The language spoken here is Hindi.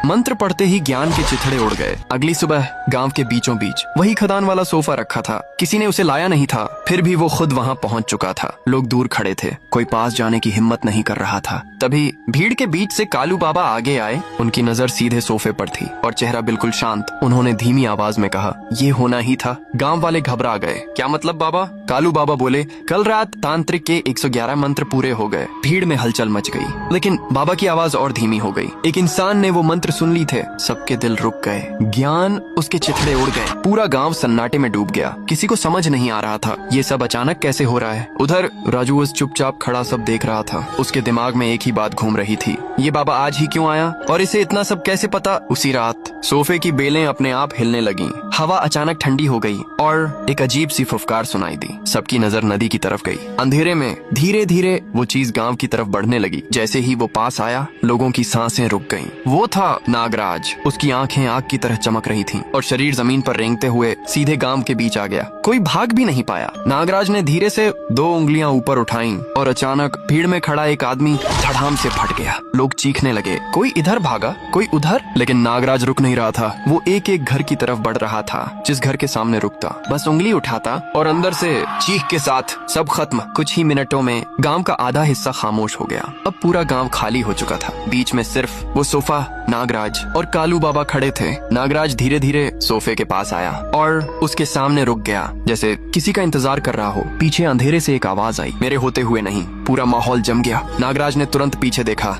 मंत्र पढ़ते ही ज्ञान के चिथड़े उड़ गए। अगली सुबह गांव के बीचों बीच वही खदान वाला सोफा रखा था। किसी ने उसे लाया नहीं था, फिर भी वो खुद वहां पहुंच चुका था। लोग दूर खड़े थे, कोई पास जाने की हिम्मत नहीं कर रहा था। तभी भीड़ के बीच से कालू बाबा आगे आए। उनकी नजर सीधे सोफे पर थी और चेहरा बिल्कुल शांत। उन्होंने धीमी आवाज में कहा, ये होना ही था। गांव वाले घबरा गए। क्या मतलब बाबा? कालू बाबा बोले, कल रात तांत्रिक के 111 मंत्र पूरे हो गए। भीड़ में हलचल मच गई, लेकिन बाबा की आवाज और धीमी हो गई। एक इंसान ने वो मंत्र सुन ली थे। सबके दिल रुक गए, ज्ञान उसके चिथड़े उड़ गए। पूरा गांव सन्नाटे में डूब गया। किसी को समझ नहीं आ रहा था ये सब अचानक कैसे हो रहा है। उधर राजू उस चुपचाप खड़ा सब देख रहा था। उसके दिमाग में एक ही बात घूम रही थी, ये बाबा आज ही क्यों आया और इसे इतना सब कैसे पता? उसी रात सोफे की बेलें अपने आप हिलने लगी। हवा अचानक ठंडी हो गई और एक अजीब सी फुफकार सुनाई दी। सबकी नजर नदी की तरफ गई। अंधेरे में धीरे धीरे वो चीज गांव की तरफ बढ़ने लगी। जैसे ही वो पास आया, लोगों की सांसें रुक गईं। वो था नागराज। उसकी आंखें आग की तरह चमक रही थीं और शरीर जमीन पर रेंगते हुए सीधे गांव के बीच आ गया। कोई भाग भी नहीं पाया। नागराज ने धीरे से 2 उंगलियां ऊपर उठाईं और अचानक भीड़ में खड़ा एक आदमी धड़ाम से फट गया। लोग चीखने लगे। कोई इधर भागा, कोई उधर, लेकिन नागराज रुक नहीं रहा था। वो एक एक घर की तरफ बढ़ रहा था। जिस घर के सामने रुकता, बस उंगली उठाता और अंदर से चीख के साथ सब खत्म। कुछ ही मिनटों में गांव का आधा हिस्सा खामोश हो गया। अब पूरा गांव खाली हो चुका था। बीच में सिर्फ वो सोफा, नागराज और कालू बाबा खड़े थे। नागराज धीरे धीरे सोफे के पास आया और उसके सामने रुक गया, जैसे किसी का इंतजार कर रहा हो। पीछे अंधेरे से एक आवाज आई, मेरे होते हुए नहीं। पूरा माहौल जम गया। नागराज ने तुरंत पीछे देखा।